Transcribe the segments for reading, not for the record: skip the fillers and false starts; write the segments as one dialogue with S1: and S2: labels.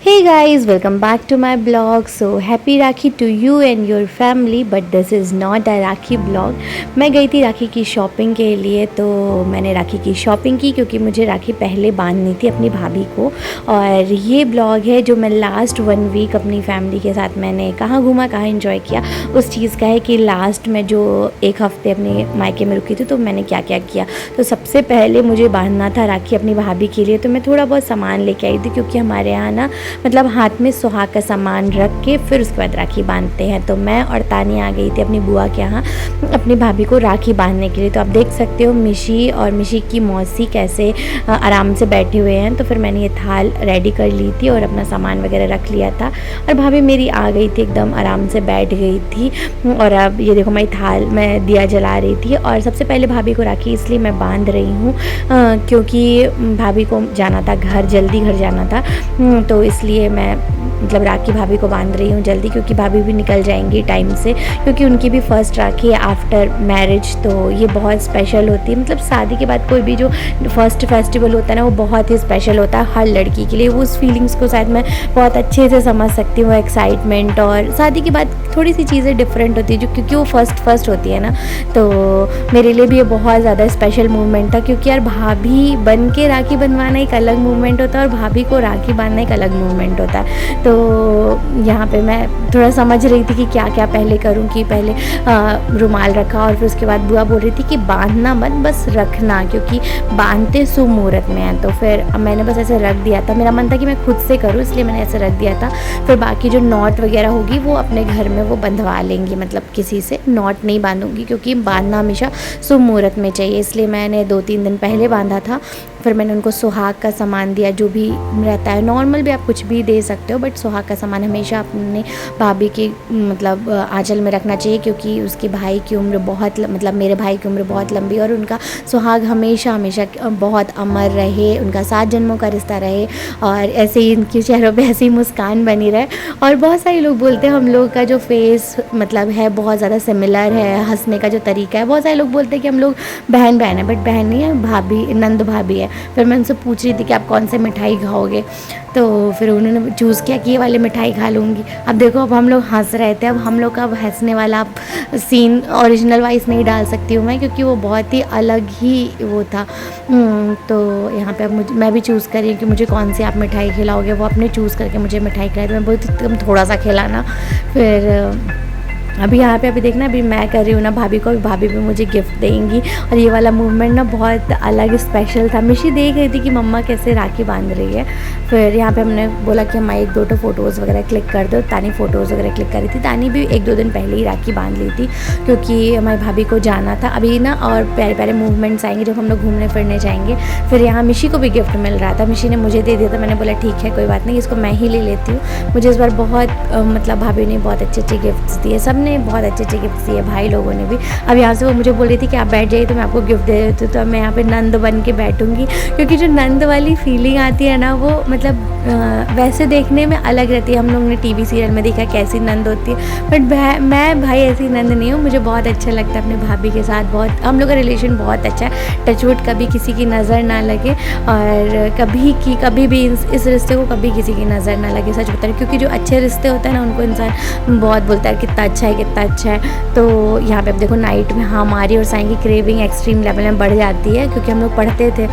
S1: Hey guys, welcome back to my blog. So happy Rakhi to you and your family, but this is not a rakhi blog. मैं गई थी राखी की shopping के लिए, तो मैंने राखी की शॉपिंग की क्योंकि मुझे राखी पहले बांधनी थी अपनी भाभी को। और ये ब्लॉग है जो मैं लास्ट 1 वीक अपनी फैमिली के साथ मैंने कहाँ घूमा, कहाँ एंजॉय किया, उस चीज़ का है कि लास्ट में जो 1 हफ़्ते अपने मायके में रुकी थी तो मैंने क्या क्या किया। तो सबसे पहले मुझे बांधना था राखी अपनी भाभी के लिए, तो मैं थोड़ा बहुत सामान लेके आई थी क्योंकि हमारे यहाँ ना मतलब हाथ में सुहाग का सामान रख के फिर उसके बाद राखी बांधते हैं। तो मैं और तानी आ गई थी अपनी बुआ के यहाँ अपनी भाभी को राखी बांधने के लिए। तो आप देख सकते हो मिशी और मिशी की मौसी कैसे आराम से बैठे हुए हैं। तो फिर मैंने ये थाल रेडी कर ली थी और अपना सामान वगैरह रख लिया था और भाभी मेरी आ गई थी, एकदम आराम से बैठ गई थी। और अब ये देखो मैं थाल में दिया जला रही थी। और सबसे पहले भाभी को राखी इसलिए मैं बांध रही हूँ क्योंकि भाभी को जाना था घर, जल्दी घर जाना था। तो इसलिए मैं मतलब राखी भाभी को बांध रही हूँ जल्दी, क्योंकि भाभी भी निकल जाएंगी टाइम से, क्योंकि उनकी भी फर्स्ट राखी है आफ्टर मैरिज। तो ये बहुत स्पेशल होती है, मतलब शादी के बाद कोई भी जो फर्स्ट फेस्टिवल होता है ना वो बहुत ही स्पेशल होता है हर लड़की के लिए। वो उस फीलिंग्स को शायद मैं बहुत अच्छे से समझ सकती हूँ, एक्साइटमेंट। और शादी के बाद थोड़ी सी चीज़ें डिफरेंट होती है जो क्योंकि वो फर्स्ट होती है ना। तो मेरे लिए भी ये बहुत ज़्यादा स्पेशल मूवमेंट था, क्योंकि यार भाभी बन के राखी बनवाना एक अलग मूवमेंट होता है और भाभी को राखी बांधना एक अलग मूवमेंट होता है। तो यहाँ पे मैं थोड़ा समझ रही थी कि क्या क्या पहले करूँ। कि पहले रुमाल रखा और फिर उसके बाद बुआ बोल रही थी कि बांधना मत, बस रखना, क्योंकि बांधते शुभ मुहूर्त में है। तो फिर मैंने बस ऐसे रख दिया था, मेरा मन था कि मैं खुद से करूँ इसलिए मैंने ऐसे रख दिया था। फिर बाकी जो नॉट वगैरह होगी वो अपने घर में वो बंधवा लेंगी, मतलब किसी से नॉट नहीं बांधूंगी क्योंकि बांधना हमेशा शुभ मुहूर्त में चाहिए। इसलिए मैंने 2-3 दिन पहले बांधा था। फिर मैंने उनको सुहाग का सामान दिया, जो भी रहता है नॉर्मल भी आप कुछ भी दे सकते हो, बट सुहाग का सामान हमेशा अपने भाभी की मतलब आंचल में रखना चाहिए, क्योंकि उसके भाई की उम्र बहुत मतलब मेरे भाई की उम्र बहुत लंबी है और उनका सुहाग हमेशा हमेशा बहुत अमर रहे, उनका 7 जन्मों का रिश्ता रहे और ऐसे ही इनके चेहरों पे ऐसी मुस्कान बनी रहे। और बहुत सारे लोग बोलते हैं हम लोग का जो फेस मतलब है बहुत ज़्यादा सिमिलर है, हंसने का जो तरीका है। बहुत सारे लोग बोलते हैं कि हम लोग बहन बहन है, बट बहन नहीं है, भाभी नंद भाभी है। फिर मैं उनसे पूछ रही थी कि आप कौन से मिठाई खाओगे, तो फिर उन्होंने चूज़ किया कि ये वाली मिठाई खा लूँगी। अब देखो अब हम लोग हंस रहे थे, अब हम लोग का अब हंसने वाला सीन ओरिजिनल वाइज नहीं डाल सकती हूँ मैं, क्योंकि वो बहुत ही अलग ही वो था। तो यहाँ पे अब मैं भी चूज़ कर रही हूँ कि मुझे कौन सी आप मिठाई खिलाओगे। वो अपने चूज़ करके मुझे मिठाई खिलाई, तो मैं बोलती तुम थोड़ा सा खिलाना। फिर अभी यहाँ पे अभी देखना, अभी मैं कर रही हूँ ना भाभी को, भाभी भी मुझे गिफ्ट देंगी। और ये वाला मूवमेंट ना बहुत अलग स्पेशल था। मिशी देख रही थी कि मम्मा कैसे राखी बांध रही है। फिर यहाँ पे हमने बोला कि हमारी 1-2 फ़ोटोज़ वगैरह क्लिक कर दो। तानी फ़ोटोज़ वगैरह क्लिक कर रही थी। तानी भी 1-2 दिन पहले ही राखी बांध ली थी, क्योंकि हमारी भाभी को जाना था अभी ना। और प्यारे प्यारे मूवमेंट्स आएंगे जब हम लोग घूमने फिरने जाएंगे। फिर यहाँ मिशी को भी गिफ्ट मिल रहा था, मिशी ने मुझे दे दिया था। मैंने बोला ठीक है कोई बात नहीं, इसको मैं ही ले लेती हूँ। मुझे इस बार बहुत मतलब भाभी ने बहुत अच्छे गिफ्ट्स दिए, सब ने बहुत अच्छे गिफ्ट्स दिए, भाई लोगों ने भी। अब यहाँ से वो मुझे बोल रही थी कि आप बैठ जाइए तो मैं आपको गिफ्ट दे देती हूँ। तो मैं यहाँ पे नंद बन के बैठूँगी, क्योंकि जो नंद वाली फीलिंग आती है ना वो मतलब वैसे देखने में अलग रहती है। हम लोग ने टीवी सीरियल में देखा कैसी नंद होती है, बट मैं भाई ऐसी नंद नहीं हूँ। मुझे बहुत अच्छा लगता है अपने भाभी के साथ, बहुत हम लोग का रिलेशन बहुत अच्छा है। टचवुड कभी किसी की नज़र ना लगे और कभी भी इस रिश्ते को कभी किसी की नज़र ना लगे, सच बता रही। क्योंकि जो अच्छे रिश्ते होते हैं ना उनको इंसान बहुत बोलता है कितना अच्छा है, कितना अच्छा है। तो यहाँ पे अब देखो नाइट में हमारी और साईं की क्रेविंग एक्सट्रीम लेवल में बढ़ जाती है, क्योंकि हम लोग पढ़ते थे।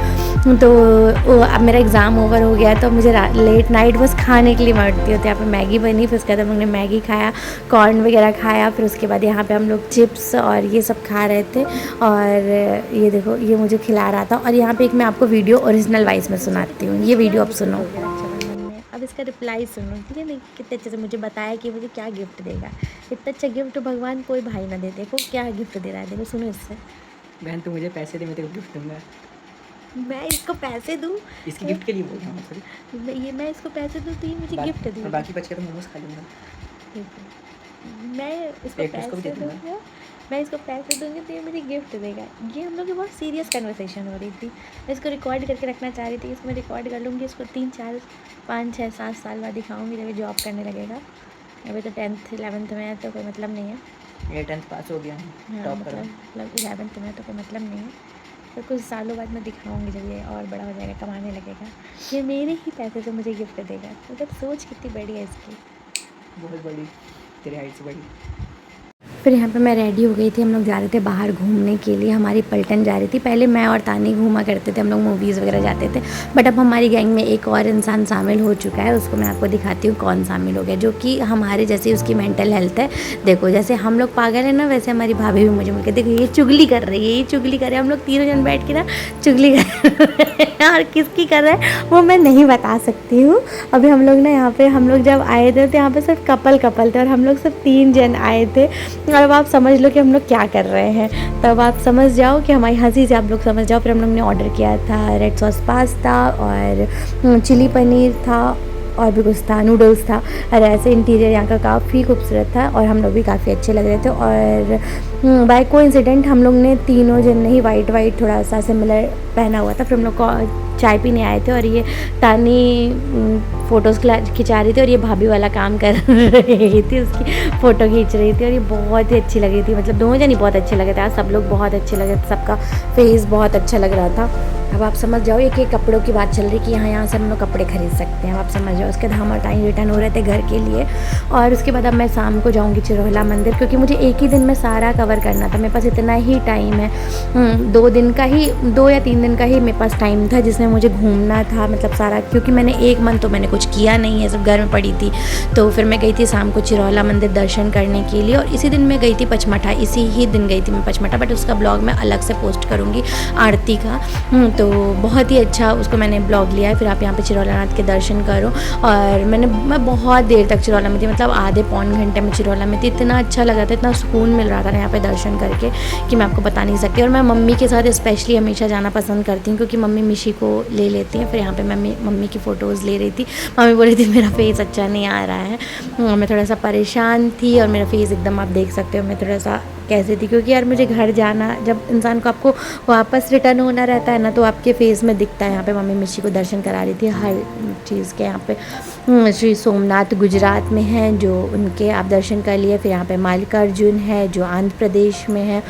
S1: तो अब मेरा एग्ज़ाम ओवर हो गया तो मुझे लेट नाइट बस खाने के लिए मरती होती है। यहाँ पे मैगी बनी, फिर उसके बाद हम लोग ने मैगी खाया, कॉर्न वगैरह खाया। फिर उसके बाद यहाँ पे हम लोग चिप्स और ये सब खा रहे थे। और ये देखो ये मुझे खिला रहा था। और यहाँ पे एक मैं आपको वीडियो ओरिजिनल वॉइस में सुनाती हूँ, ये वीडियो आप सुनो। अब इसका रिप्लाई सुनो, ठीक है। नहीं कितने अच्छे से मुझे बताया कि मुझे क्या गिफ्ट देगा। इतना अच्छा गिफ्ट भगवान कोई भाई ना दे। देखो क्या गिफ्ट दे रहा है, देखो सुनो इससे।
S2: बहन तू मुझे पैसे दे, मैं तेरे को गिफ्ट दूंगा।
S1: मैं इसको पैसे दूँ?
S2: इसकी गिफ्ट के लिए बोल रहा हूँ सॉरी।
S1: ये मैं इसको पैसे दूँ तो ये मुझे गिफ्ट
S2: और
S1: देगा?
S2: बाकी बच के तो मोमोज खा लूँगा।
S1: ठीक है, मैं इसको
S2: एक उसको भी दे
S1: पैसे
S2: दूंगा।
S1: दूँगा, मैं इसको पैसे दूँगी तो ये मुझे गिफ्ट देगा। ये हम लोग की बहुत सीरियस कन्वर्सेशन हो रही थी। मैं इसको रिकॉर्ड करके रखना चाह रही थी। इसको मैं रिकॉर्ड कर लूँगी, इसको 3-4-5-6-7 साल बाद दिखाऊँगी जब जॉब करने लगेगा। अभी तो 10th 11th में है तो कोई मतलब नहीं है।
S2: ये 10th पास हो गया हूँ,
S1: हाँ
S2: टॉप करो।
S1: मतलब 11th में तो कोई मतलब नहीं है। तो कुछ सालों बाद मैं दिखाऊंगी जब ये और बड़ा हो जाएगा, कमाने लगेगा, ये मेरे ही पैसे से मुझे गिफ्ट देगा। मतलब सोच कितनी बड़ी है इसकी।
S2: बहुत बड़ी, तेरी हाइट से बड़ी।
S1: फिर यहाँ पे मैं रेडी हो गई थी, हम लोग जा रहे थे बाहर घूमने के लिए, हमारी पलटन जा रही थी। पहले मैं और तानी घूमा करते थे, हम लोग मूवीज़ वगैरह जाते थे, बट अब हमारी गैंग में एक और इंसान शामिल हो चुका है। उसको मैं आपको दिखाती हूँ कौन शामिल हो गया, जो कि हमारे जैसे उसकी मेंटल हेल्थ है। देखो जैसे हम लोग पागल है ना, वैसे हमारी भाभी भी मुझे मिलकर देखो ये चुगली कर रही है, ये चुगली कर रहे हैं। हम लोग तीनों जन बैठ के ना चुगली कर रहे हैं, और किसकी कर रहे हैं वो मैं नहीं बता सकती हूँ। अभी हम लोग ना यहाँ पे, हम लोग जब आए थे तो यहाँ पे सिर्फ कपल थे, और हम लोग सिर्फ 3 जन आए थे। और अब आप समझ लो कि हम लोग क्या कर रहे हैं, तब आप समझ जाओ कि हमारी हंसी से आप लोग समझ जाओ। फिर हम लोग ने ऑर्डर किया था रेड सॉस पास्ता और चिली पनीर था, और भी कुछ था, नूडल्स था। और ऐसे इंटीरियर यहाँ का काफ़ी खूबसूरत था, और हम लोग भी काफ़ी अच्छे लग रहे थे। और बाय कोइंसिडेंट हम लोग ने तीनों जन ने ही वाइट थोड़ा सा सिमिलर पहना हुआ था। फिर हम लोग को चाय पीने आए थे, और ये तानी फ़ोटोज़ खिंचा रही थी, और ये भाभी वाला काम कर रही थी, उसकी फ़ोटो खींच रही थी, और ये बहुत ही अच्छी लग रही थी। मतलब दोनों जन ही बहुत अच्छे लगे थे, आज सब लोग बहुत अच्छे लगे थे, सबका फेस बहुत अच्छा लग रहा था। अब आप समझ जाओ एक कपड़ों की बात चल रही कि यहाँ से हम लोग कपड़े खरीद सकते हैं। अब आप समझ जाओ, उसके बाद हमारा टाइम रिटर्न हो रहे थे घर के लिए, और उसके बाद अब मैं शाम को जाऊँगी चिरोला मंदिर, क्योंकि मुझे एक ही दिन में सारा कवर करना था। मेरे पास इतना ही टाइम है, 2 दिन का ही, 2 या 3 दिन का ही मेरे पास टाइम था, जिसमें मुझे घूमना था मतलब सारा। क्योंकि मैंने 1 मंथ तो मैंने कुछ किया नहीं है, सब घर में पड़ी थी। तो फिर मैं गई थी शाम को चिरोला मंदिर दर्शन करने के लिए, और इसी दिन मैं गई थी पचमढ़ा, इसी ही दिन गई थी मैं पचमढ़ा, बट उसका ब्लॉग मैं अलग से पोस्ट करूँगी आरती का। तो बहुत ही अच्छा उसको मैंने ब्लॉग लिया है। फिर आप यहाँ पे चिरौलानाथ के दर्शन करो, और मैं बहुत देर तक चिरौला में थी, मतलब आधे पौन घंटे में चिरौला में थी। इतना अच्छा लगा था, इतना सुकून मिल रहा था ना यहाँ पे दर्शन करके कि मैं आपको बता नहीं सकती। और मैं मम्मी के साथ स्पेशली हमेशा जाना पसंद करती हूँ, क्योंकि मम्मी मिशी को ले लेती हैं। फिर यहाँ पे मैं मम्मी की फ़ोटोज़ ले रही थी। मम्मी बोल रही थी मेरा फेस अच्छा नहीं आ रहा है, मैं थोड़ा सा परेशान थी, और मेरा फेस एकदम आप देख सकते हो मैं थोड़ा सा कैसे थी, क्योंकि यार मुझे घर जाना, जब इंसान को आपको वापस रिटर्न होना रहता है ना, तो आपके फेस में दिखता है। यहाँ पे मम्मी मिशी को दर्शन करा रही थी हर चीज़ के। यहाँ पे श्री सोमनाथ गुजरात में है, जो उनके आप दर्शन कर लिए। फिर यहाँ पे मल्लिकार्जुन है, जो आंध्र प्रदेश में है।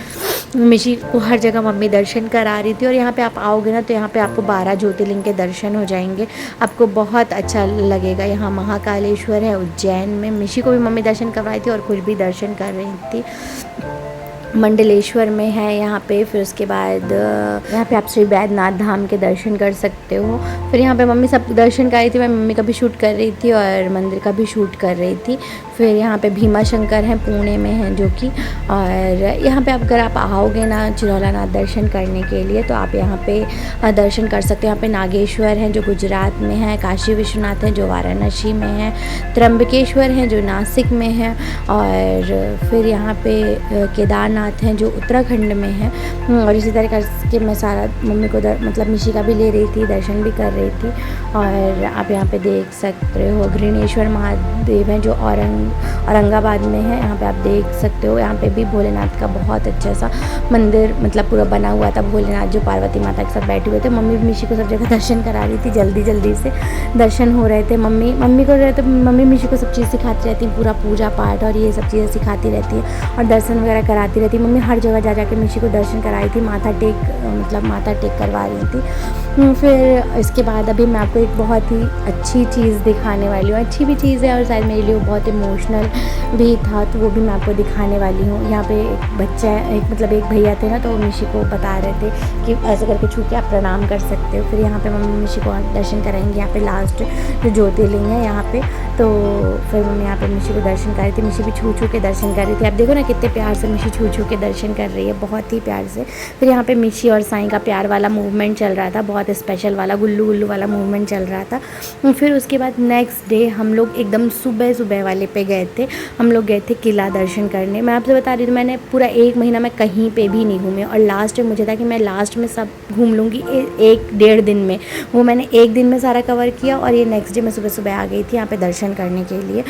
S1: मिशी को हर जगह मम्मी दर्शन करा रही थी। और यहाँ पे आप आओगे ना, तो यहाँ पे आपको 12 ज्योतिर्लिंग के दर्शन हो जाएंगे, आपको बहुत अच्छा लगेगा। यहाँ महाकालेश्वर है उज्जैन में, मिशी को भी मम्मी दर्शन करवाई थी, और खुद भी दर्शन कर रही थी। मंडलेश्वर में है यहाँ पे। फिर उसके बाद यहाँ पे आप श्री बैद्यनाथ धाम के दर्शन कर सकते हो। फिर यहाँ पे मम्मी सब दर्शन कर रही थी, मैं मम्मी का भी शूट कर रही थी और मंदिर का भी शूट कर रही थी। फिर यहाँ पे भीमा शंकर हैं, पुणे में हैं जो कि, और यहाँ पे अगर आप आओगे ना चिरौलानाथ दर्शन करने के लिए, तो आप यहाँ पे दर्शन कर सकते हो। यहाँ पे नागेश्वर हैं जो गुजरात में है, काशी विश्वनाथ हैं जो वाराणसी में है, त्र्यंबकेश्वर हैं जो नासिक में है, और फिर यहाँ पे केदारनाथ हैं जो उत्तराखंड में है। और इसी तरह के मैं सारा मम्मी को मतलब मिशी का भी ले रही थी, दर्शन भी कर रही थी। और आप यहाँ पे देख सकते हो घृणेश्वर महादेव हैं जो औरंगाबाद में है, यहाँ पे आप देख सकते हो। यहाँ पे भी भोलेनाथ का बहुत अच्छा सा मंदिर मतलब पूरा बना हुआ था, भोलेनाथ जो पार्वती माता के साथ बैठे हुए थे। मम्मी मिशी को सब जगह दर्शन करा रही थी, जल्दी से दर्शन हो रहे थे। मम्मी को रहते, मम्मी मिशी को सब चीज़ सिखाती रहती, पूरा पूजा पाठ और ये सब चीज़ें सिखाती रहती है और दर्शन वगैरह कराती रहती। मम्मी हर जगह जा के मिशी को दर्शन कराई थी, माथा टेक करवा रही थी। फिर इसके बाद अभी मैं आपको एक बहुत ही अच्छी चीज़ दिखाने वाली हूँ, अच्छी भी चीज़ है और शायद मेरे लिए बहुत इमोशनल भी था, तो वो भी मैं आपको दिखाने वाली हूँ। यहाँ पे एक बच्चा एक भैया थे ना, तो वो मिशी को बता रहे थे कि ऐसे करके छू के आप प्रणाम कर सकते हो। फिर यहाँ पे मम्मी मिशी को दर्शन कराएंगे, यहाँ पे लास्ट जो ज्योतिर्लिंग है यहाँ पे, तो फिर मम्मी यहाँ पे मिशी को दर्शन कर रही थी। मिशी भी छू के दर्शन कर रही थी। आप देखो ना कितने प्यार से मिशी छू के दर्शन कर रही है, बहुत ही प्यार से। फिर यहाँ पे मिशी और साईं का प्यार वाला मूवमेंट चल रहा था, बहुत स्पेशल वाला गुल्लू वाला मूवमेंट चल रहा था। फिर उसके बाद नेक्स्ट डे हम लोग एकदम सुबह वाले पे गए थे, हम लोग गए थे किला दर्शन करने। मैं आपसे बता रही थी मैंने पूरा 1 महीना मैं कहीं पे भी नहीं घूमी, और लास्ट में मुझे था कि मैं लास्ट में सब घूम लूँगी 1-1.5 दिन में। वो मैंने 1 दिन में सारा कवर किया, और ये नेक्स्ट डे मैं सुबह आ गई थी यहाँ पे दर्शन करने के लिए।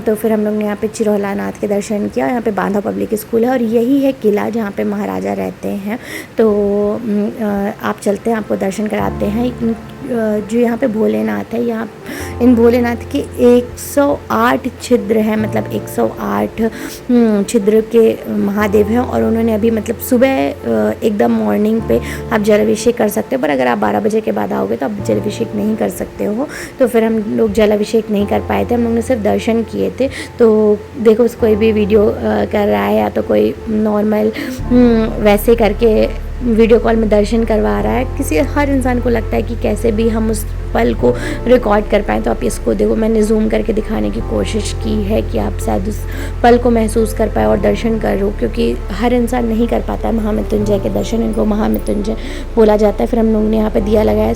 S1: तो फिर हम लोग ने यहाँ पे चिरौलानाथ के दर्शन किया। यहाँ पे बांधा पब्लिक स्कूल है, और यही है किला जहाँ पे महाराजा रहते हैं। तो आप चलते हैं, आपको दर्शन कराते हैं। जो यहाँ पे भोलेनाथ है, यहाँ इन भोलेनाथ के 108 छिद्र हैं, मतलब 108 छिद्र के महादेव हैं। और उन्होंने अभी मतलब सुबह एकदम मॉर्निंग पे आप जलाभिषेक कर सकते हो, पर अगर आप 12 बजे के बाद आओगे तो आप जलाभिषेक नहीं कर सकते हो। तो फिर हम लोग जलाभिषेक नहीं कर पाए थे, हम लोग ने सिर्फ दर्शन किए थे। तो देखो कोई भी वीडियो कर रहा है या तो कोई नॉर्मल वैसे करके वीडियो कॉल में दर्शन करवा रहा है, हर इंसान को लगता है कि कैसे भी हम उस पल को रिकॉर्ड कर पाएँ। तो आप इसको देखो, मैंने जूम करके दिखाने की कोशिश की है कि आप शायद उस पल को महसूस कर पाए और दर्शन करो, क्योंकि हर इंसान नहीं कर पाता है महामृत्युंजय के दर्शन। इनको महामृत्युंजय बोला जाता है। फिर हम लोगों ने यहाँ पे दिया लगाया।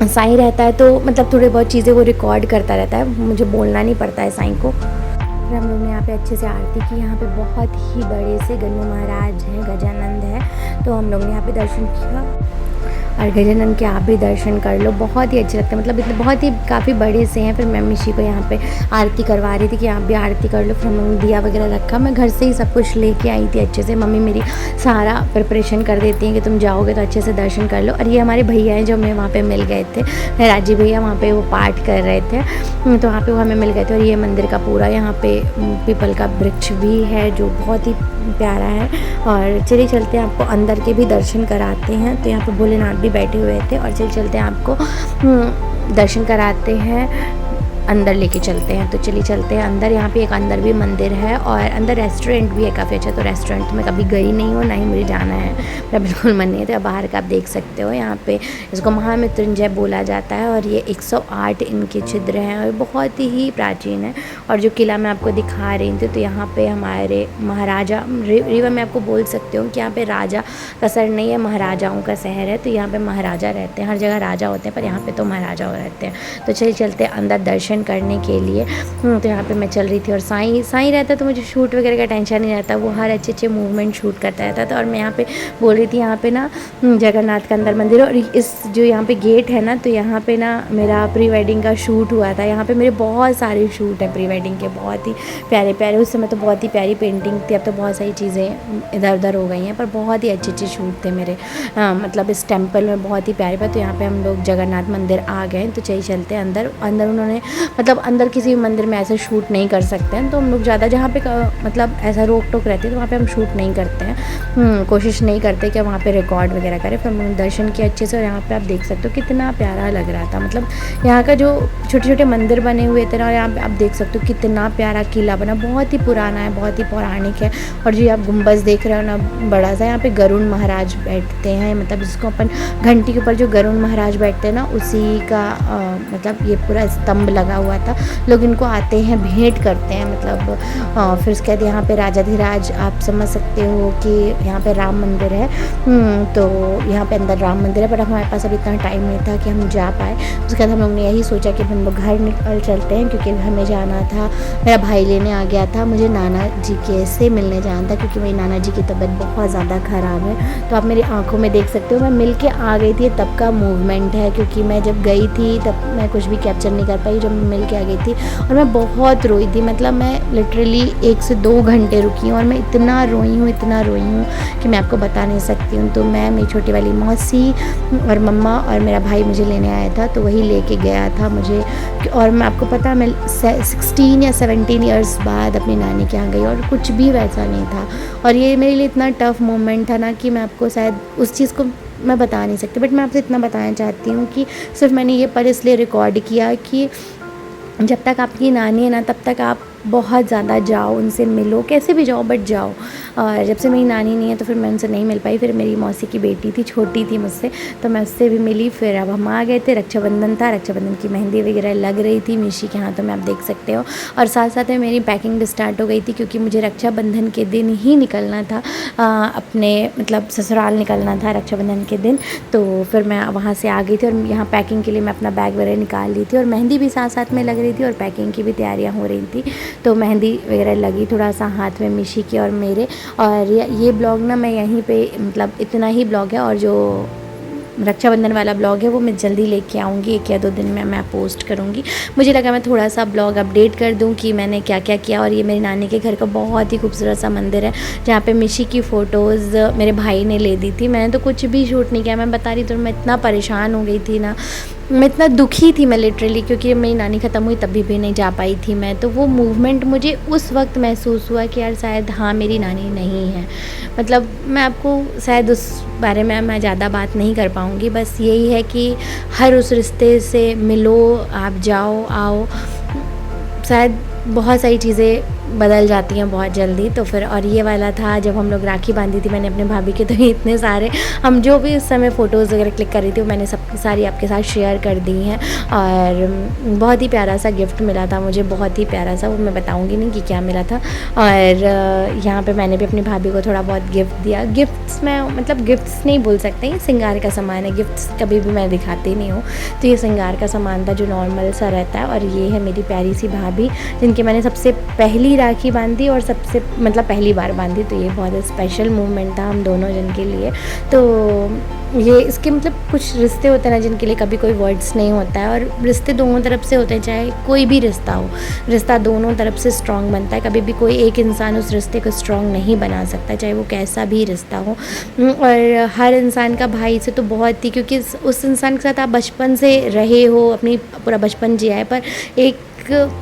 S1: साईं रहता है तो मतलब थोड़ी बहुत चीज़ें वो रिकॉर्ड करता रहता है, मुझे बोलना नहीं पड़ता है साईं को। फिर हम लोग ने यहाँ पे अच्छे से आरती की। यहाँ पे बहुत ही बड़े से गन्नू महाराज हैं, गजानंद है, तो हम लोग ने यहाँ पे दर्शन किया। और गजानंद के आप भी दर्शन कर लो, बहुत ही अच्छे लगते हैं, मतलब इतने बहुत ही काफ़ी बड़े से हैं। फिर मैं मिशी को यहाँ पे आरती करवा रही थी कि आप भी आरती कर लो। फिर हम लोगों ने दिया वगैरह रखा। मैं घर से ही सब कुछ लेके आई थी अच्छे से। मम्मी मेरी सारा प्रिपरेशन कर देती हैं कि तुम जाओगे तो अच्छे से दर्शन कर लो। और ये हमारे भैया हैं जो हमें वहाँ पर मिल गए थे, राजी भैया, वहाँ पर वो पाठ कर रहे थे, तो वहाँ पर वो हमें मिल गए थे। और ये मंदिर का पूरा यहाँ पे पीपल का वृक्ष भी है जो बहुत ही प्यारा है। और चलिए चलते हैं, आपको अंदर के भी दर्शन कराते हैं। तो यहाँ पे भोलेनाथ भी बैठे हुए थे। और चलते हैं, आपको दर्शन कराते हैं, अंदर लेके चलते हैं। तो चलिए चलते हैं अंदर। यहाँ पे एक अंदर भी मंदिर है और अंदर रेस्टोरेंट भी है काफ़ी अच्छा। तो रेस्टोरेंट तो मैं कभी गई नहीं हूँ, ना ही मुझे जाना है, मेरा बिल्कुल मन नहीं है। तो बाहर का आप देख सकते हो, यहाँ पे इसको महामृत्युंजय बोला जाता है। और ये 108 इनके छिद्र हैं और बहुत ही प्राचीन है। और जो किला मैं आपको दिखा रही थी, तो यहाँ पे हमारे महाराजा, रीवा में आपको बोल सकते हो कि यहाँ पे राजा का शहर नहीं है, महाराजाओं का शहर है। तो यहाँ पे महाराजा रहते हैं, हर जगह राजा होते हैं, पर यहाँ पे तो महाराजा रहते हैं। तो चलिए चलते अंदर दर्शन करने के लिए। तो यहाँ पे मैं चल रही थी और साईं रहता तो मुझे शूट वगैरह का टेंशन नहीं रहता, वो हर अच्छे मूवमेंट शूट करता रहता था। और मैं यहाँ पे बोल रही थी, यहाँ पे ना जगन्नाथ का अंदर मंदिर है। और इस जो यहाँ पे गेट है ना, तो यहाँ पे ना मेरा प्री वेडिंग का शूट हुआ था। यहाँ पे मेरे बहुत सारे शूट हैं प्री वेडिंग के, बहुत ही प्यारे प्यारे। उस समय तो बहुत ही प्यारी पेंटिंग थी, अब तो बहुत सारी चीज़ें इधर उधर हो गई हैं, पर बहुत ही अच्छे शूट थे मेरे। मतलब इस टेम्पल में बहुत ही प्यारे बात। तो यहाँ पे हम लोग जगन्नाथ मंदिर आ गए। तो चलिए चलते हैं अंदर। उन्होंने मतलब अंदर किसी भी मंदिर में ऐसे शूट नहीं कर सकते हैं, तो हम लोग ज़्यादा जहाँ पे मतलब ऐसा रोक टोक रहती है तो वहाँ पे हम शूट नहीं करते हैं, कोशिश नहीं करते कि वहाँ पे रिकॉर्ड वगैरह करें। फिर हम दर्शन किए अच्छे से। और यहाँ पे आप देख सकते हो कितना प्यारा लग रहा था, मतलब यहाँ का जो छोटे छोटे मंदिर बने हुए थे ना, और यहाँ पे आप देख सकते हो कितना प्यारा किला बना, बहुत ही पुराना है, बहुत ही पौराणिक है। और जो आप गुम्बद देख रहे हो ना, बड़ा सा, यहाँ पे गरुड़ महाराज बैठते हैं, मतलब जिसको अपन घंटी के ऊपर जो गरुड़ महाराज बैठते हैं ना, उसी का मतलब ये पूरा स्तंभ लगा हुआ था। लोग इनको आते हैं, भेंट करते हैं, मतलब फिर उसके बाद यहाँ पे राजाधिराज, आप समझ सकते हो कि यहाँ पे राम मंदिर है। तो यहाँ पे अंदर राम मंदिर है, पर हमारे पास अभी इतना टाइम नहीं था कि हम जा पाए। उसके बाद हम लोग ने यही सोचा कि हम लोग घर निकल चलते हैं, क्योंकि हमें जाना था, मेरा भाई लेने आ गया था, मुझे नाना जी के से मिलने जाना था, क्योंकि मेरी नाना जी की तबीयत बहुत ज़्यादा ख़राब है। तो आप मेरी आँखों में देख सकते हो, मैं मिल के आ गई थी, तब का मूवमेंट है, क्योंकि मैं जब गई थी तब मैं कुछ भी कैप्चर नहीं कर पाई। जब मैं मिल के आ गई थी और मैं बहुत रोई थी, मतलब मैं लिटरली 1 से 2 घंटे रुकी हूँ और मैं इतना रोई हूँ कि मैं आपको बता नहीं सकती हूँ। तो मैं, मेरी छोटी वाली मौसी और मम्मा और मेरा भाई मुझे लेने आया था, तो वही लेके गया था मुझे। और मैं आपको पता, मैं 16 या 17 ईयर्स बाद अपनी नानी के यहाँ गई और कुछ भी वैसा नहीं था। और ये मेरे लिए इतना टफ़ मोमेंट था ना कि मैं आपको शायद उस चीज़ को मैं बता नहीं सकती, बट मैं आपसे इतना बताना चाहती हूँ कि सिर्फ मैंने ये पल इसलिए रिकॉर्ड किया कि जब तक आपकी नानी है ना, तब तक आप बहुत ज़्यादा जाओ, उनसे मिलो, कैसे भी जाओ बट जाओ। और जब से मेरी नानी नहीं है तो फिर मैं उनसे नहीं मिल पाई। फिर मेरी मौसी की बेटी थी, छोटी थी मुझसे, तो मैं उससे भी मिली। फिर अब हम आ गए थे, रक्षाबंधन था, रक्षाबंधन की मेहंदी वगैरह लग रही थी मिशी के हाथों में, आप देख सकते हो। और साथ साथ में मेरी पैकिंग भी स्टार्ट हो गई थी, क्योंकि मुझे रक्षाबंधन के दिन ही निकलना था, अपने मतलब ससुराल निकलना था रक्षाबंधन के दिन। तो फिर मैं वहाँ से आ गई थी और यहाँ पैकिंग के लिए मैं अपना बैग वगैरह निकाल ली थी, और मेहंदी भी साथ साथ में लग रही थी और पैकिंग की भी तैयारियाँ हो रही थी। तो मेहंदी वगैरह लगी थोड़ा सा हाथ में मिशी की और मेरे। और ये ब्लॉग ना मैं यहीं पे, मतलब इतना ही ब्लॉग है। और जो रक्षाबंधन वाला ब्लॉग है वो मैं जल्दी लेके आऊँगी, 1 या 2 दिन में मैं पोस्ट करूँगी। मुझे लगा मैं थोड़ा सा ब्लॉग अपडेट कर दूँ कि मैंने क्या क्या किया। और ये मेरी नानी के घर का बहुत ही खूबसूरत सा मंदिर है जहाँ पे मिशी की फ़ोटोज़ मेरे भाई ने ले दी थी। मैंने तो कुछ भी शूट नहीं किया। मैं बता रही तो मैं इतना परेशान हो गई थी ना, मैं इतना दुखी थी मैं लिटरली, क्योंकि मेरी नानी ख़त्म हुई तभी भी नहीं जा पाई थी मैं। तो वो मूवमेंट मुझे उस वक्त महसूस हुआ कि यार शायद हाँ मेरी नानी नहीं है। मतलब मैं आपको शायद उस बारे में मैं ज़्यादा बात नहीं कर पाऊँगी। बस यही है कि हर उस रिश्ते से मिलो, आप जाओ आओ, शायद बहुत सारी चीज़ें बदल जाती हैं बहुत जल्दी। तो फिर और ये वाला था जब हम लोग राखी बांधी थी मैंने अपने भाभी के, तो इतने सारे हम जो भी उस समय फ़ोटोज़ वगैरह क्लिक कर रही थी वो मैंने सब सारी आपके साथ शेयर कर दी हैं। और बहुत ही प्यारा सा गिफ्ट मिला था मुझे, बहुत ही प्यारा सा, वो मैं बताऊँगी नहीं कि क्या मिला था। और यहाँ पे मैंने भी अपनी भाभी को थोड़ा बहुत गिफ्ट दिया। गिफ्ट्स में मतलब गिफ्ट्स नहीं बोल सकते, ये श्रृंगार का सामान है, गिफ्ट्स कभी भी मैं दिखाती नहीं हूँ। तो ये श्रृंगार का सामान था जो नॉर्मल सा रहता है। और ये है मेरी प्यारी सी भाभी जिनकी मैंने सबसे पहली राखी बांधी और सबसे मतलब पहली बार बांधी। तो ये बहुत स्पेशल मोमेंट था हम दोनों जन के लिए। तो ये इसके मतलब कुछ रिश्ते होते हैं ना जिनके लिए कभी कोई वर्ड्स नहीं होता है। और रिश्ते दोनों तरफ से होते हैं, चाहे कोई भी रिश्ता हो, रिश्ता दोनों तरफ से स्ट्रॉन्ग बनता है। कभी भी कोई एक इंसान उस रिश्ते को स्ट्रॉन्ग नहीं बना सकता, चाहे वो कैसा भी रिश्ता हो। और हर इंसान का भाई से तो बहुत ही, क्योंकि उस इंसान के साथ आप बचपन से रहे हो, अपनी पूरा बचपन जिया है। पर एक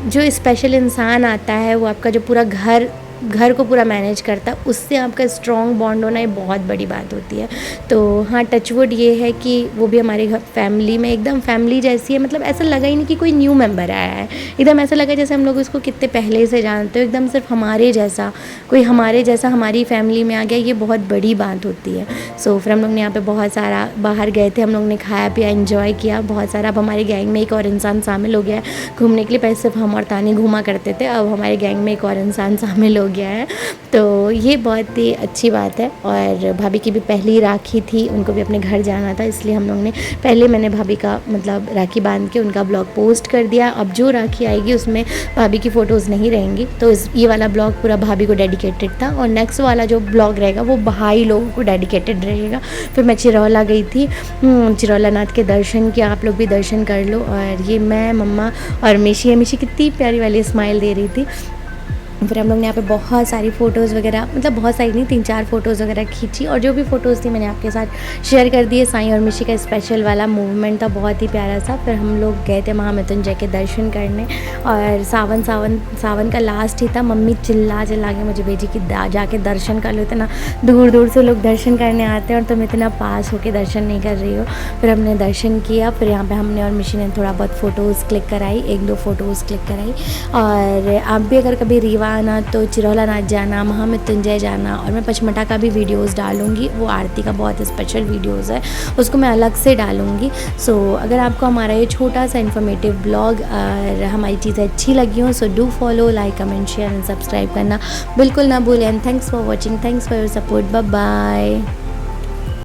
S1: जो स्पेशल इंसान आता है वो आपका जो पूरा घर को पूरा मैनेज करता है, उससे आपका स्ट्रॉन्ग बॉन्ड होना ये बहुत बड़ी बात होती है। तो हाँ, टचवुड ये है कि वो भी हमारे घर फैमिली में एकदम फैमिली जैसी है। मतलब ऐसा लगा ही नहीं कि कोई न्यू मेंबर आया है, एकदम ऐसा लगा जैसे हम लोग उसको कितने पहले से जानते हो, एकदम सिर्फ हमारे जैसा कोई हमारे जैसा हमारी फैमिली में आ गया, ये बहुत बड़ी बात होती है। सो फिर हम लोग ने यहाँ पे बहुत सारा बाहर गए थे, हम लोग ने खाया पिया एंजॉय किया बहुत सारा। अब हमारे गैंग में एक और इंसान शामिल हो गया है घूमने के लिए। पहले सिर्फ हम और तानी घूमा करते थे, अब हमारे गैंग में एक और इंसान शामिल हो गया है। तो ये बहुत ही अच्छी बात है। और भाभी की भी पहली राखी थी, उनको भी अपने घर जाना था, इसलिए हम लोग ने पहले मैंने भाभी का मतलब राखी बांध के उनका ब्लॉग पोस्ट कर दिया। अब जो राखी आएगी उसमें भाभी की फ़ोटोज़ नहीं रहेंगी। तो ये वाला ब्लॉग पूरा भाभी को डेडिकेटेड था। और नेक्स्ट वाला जो ब्लॉग रहेगा वो भाई लोगों को डेडिकेटेड रहेगा। फिर मैं चिरौला गई थी, चिरौला नाथ के दर्शन किया, आप लोग भी दर्शन कर लो। और ये मैं, मम्मा और मिशी कितनी प्यारी वाली स्माइल दे रही थी। फिर हम लोग ने यहाँ पे बहुत सारी फ़ोटोज़ वगैरह, मतलब बहुत सारी नहीं, 3-4 फ़ोटोज़ वगैरह खींची। और जो भी फ़ोटोज़ थी मैंने आपके साथ शेयर कर दिए। साईं और मिशी का स्पेशल वाला मूवमेंट था, बहुत ही प्यारा सा। फिर हम लोग गए थे महामृत्युंजय के दर्शन करने। और सावन का लास्ट ही था। मम्मी चिल्ला के मुझे भेजी कि जाके दर्शन कर लो, इतना दूर दूर से लोग दर्शन करने आते हैं और तुम इतना पास होके दर्शन नहीं कर रही हो। फिर हमने दर्शन किया। फिर यहाँ पर हमने और मिशी ने थोड़ा बहुत फ़ोटोज़ क्लिक कराई, 1-2 फ़ोटोज़ क्लिक कराई। और आप भी अगर कभी रीवा आना तो चिरौला नाथ जाना, महामृत्युंजय जाना। और मैं पचमढ़ा का भी वीडियोस डालूंगी, वो आरती का बहुत स्पेशल वीडियोस है, उसको मैं अलग से डालूंगी। सो अगर आपको हमारा ये छोटा सा इन्फॉर्मेटिव ब्लॉग और हमारी चीज़ें अच्छी लगी हों so do follow, like, comment, share and subscribe करना बिल्कुल ना भूलें। And thanks for watching, thanks for your support, bye bye.